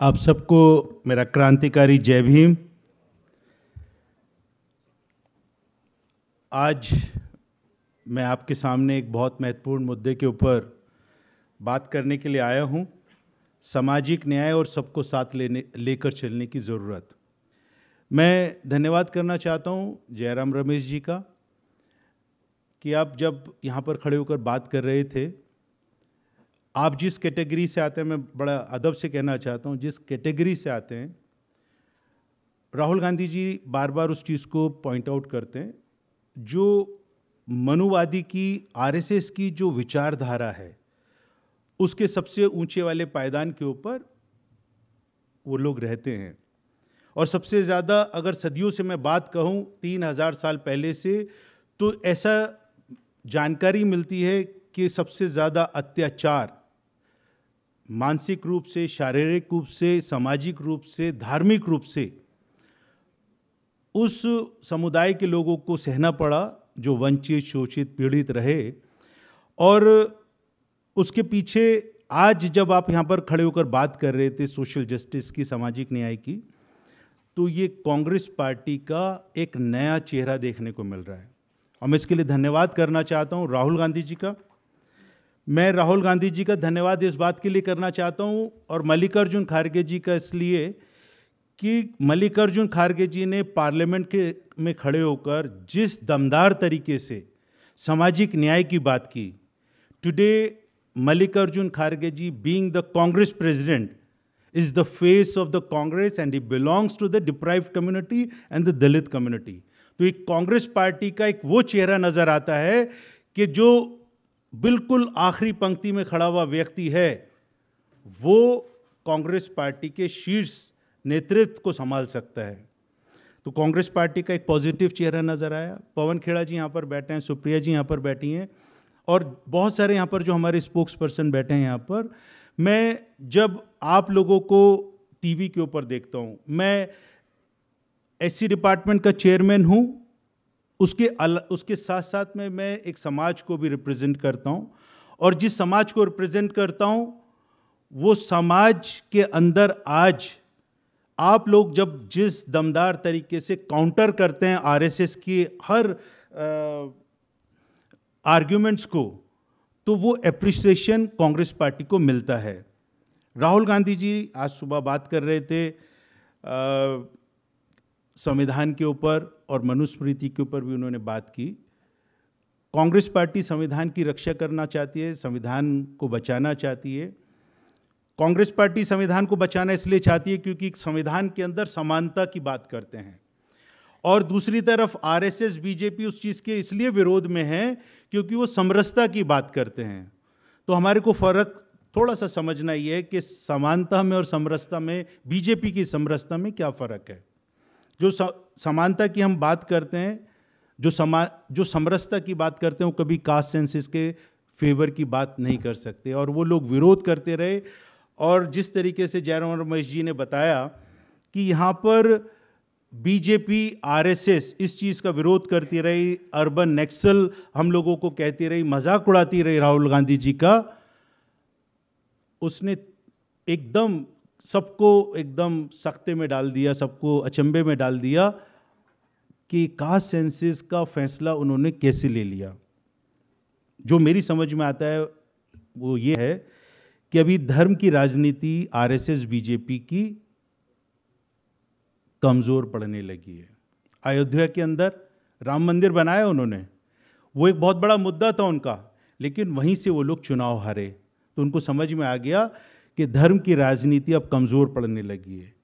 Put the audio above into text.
आप सबको मेरा क्रांतिकारी जय भीम। आज मैं आपके सामने एक बहुत महत्वपूर्ण मुद्दे के ऊपर बात करने के लिए आया हूं, सामाजिक न्याय और सबको साथ लेकर चलने की ज़रूरत। मैं धन्यवाद करना चाहता हूं जयराम रमेश जी का कि आप जब यहाँ पर खड़े होकर बात कर रहे थे, आप जिस कैटेगरी से आते हैं, मैं बड़ा अदब से कहना चाहता हूँ, जिस कैटेगरी से आते हैं, राहुल गांधी जी बार बार उस चीज़ को पॉइंट आउट करते हैं, जो मनुवादी की आरएसएस की जो विचारधारा है उसके सबसे ऊंचे वाले पायदान के ऊपर वो लोग रहते हैं। और सबसे ज़्यादा अगर सदियों से मैं बात कहूँ 3000 साल पहले से, तो ऐसा जानकारी मिलती है कि सबसे ज़्यादा अत्याचार मानसिक रूप से, शारीरिक रूप से, सामाजिक रूप से, धार्मिक रूप से उस समुदाय के लोगों को सहना पड़ा जो वंचित, शोषित, पीड़ित रहे। और उसके पीछे आज जब आप यहाँ पर खड़े होकर बात कर रहे थे सोशल जस्टिस की, सामाजिक न्याय की, तो ये कांग्रेस पार्टी का एक नया चेहरा देखने को मिल रहा है। और मैं इसके लिए धन्यवाद करना चाहता हूँ राहुल गांधी जी का। मैं राहुल गांधी जी का धन्यवाद इस बात के लिए करना चाहता हूँ और मल्लिकार्जुन खड़गे जी का इसलिए कि मल्लिकार्जुन खड़गे जी ने पार्लियामेंट में खड़े होकर जिस दमदार तरीके से सामाजिक न्याय की बात की। टुडे मल्लिकार्जुन खड़गे ji being the Congress president is the face of the Congress and he belongs to the deprived community and the Dalit community। तो एक कांग्रेस पार्टी का एक वो चेहरा नजर आता है कि जो बिल्कुल आखिरी पंक्ति में खड़ा हुआ व्यक्ति है, वो कांग्रेस पार्टी के शीर्ष नेतृत्व को संभाल सकता है। तो कांग्रेस पार्टी का एक पॉजिटिव चेहरा नजर आया। पवन खेड़ा जी यहाँ पर बैठे हैं, सुप्रिया जी यहाँ पर बैठी हैं और बहुत सारे यहाँ पर जो हमारे स्पोक्स पर्सन बैठे हैं यहाँ पर। मैं जब आप लोगों को टीवी के ऊपर देखता हूँ, मैं एससी डिपार्टमेंट का चेयरमैन हूँ, उसके साथ साथ में मैं एक समाज को भी रिप्रेजेंट करता हूँ और जिस समाज को रिप्रेजेंट करता हूँ वो समाज के अंदर आज आप लोग जब जिस दमदार तरीके से काउंटर करते हैं आरएसएस की हर आर्ग्यूमेंट्स को, तो वो एप्रिसिएशन कांग्रेस पार्टी को मिलता है। राहुल गांधी जी आज सुबह बात कर रहे थे संविधान के ऊपर और मनुस्मृति के ऊपर भी उन्होंने बात की। कांग्रेस पार्टी संविधान की रक्षा करना चाहती है, संविधान को बचाना चाहती है। कांग्रेस पार्टी संविधान को बचाना इसलिए चाहती है क्योंकि संविधान के अंदर समानता की बात करते हैं और दूसरी तरफ आरएसएस, बीजेपी उस चीज़ के इसलिए विरोध में है क्योंकि वो समरसता की बात करते हैं। तो हमारे को फ़र्क थोड़ा सा समझना ये है कि समानता में और समरसता में, बीजेपी की समरसता में क्या फ़र्क है। जो समानता की हम बात करते हैं, जो समरसता की बात करते हैं, वो कभी कास्ट सेंसस के फेवर की बात नहीं कर सकते और वो लोग विरोध करते रहे। और जिस तरीके से जयराम रमेश जी ने बताया कि यहाँ पर बीजेपी, आरएसएस इस चीज़ का विरोध करती रही, अर्बन नक्सल हम लोगों को कहती रही, मजाक उड़ाती रही राहुल गांधी जी का, उसने एकदम सबको एकदम सख्ते में डाल दिया, सबको अचंभे में डाल दिया कि कास्ट सेंसस का फैसला उन्होंने कैसे ले लिया। जो मेरी समझ में आता है वो ये है कि अभी धर्म की राजनीति आरएसएस, बीजेपी की कमज़ोर पड़ने लगी है। अयोध्या के अंदर राम मंदिर बनाया उन्होंने, वो एक बहुत बड़ा मुद्दा था उनका, लेकिन वहीं से वो लोग चुनाव हारे। तो उनको समझ में आ गया कि धर्म की राजनीति अब कमज़ोर पड़ने लगी है।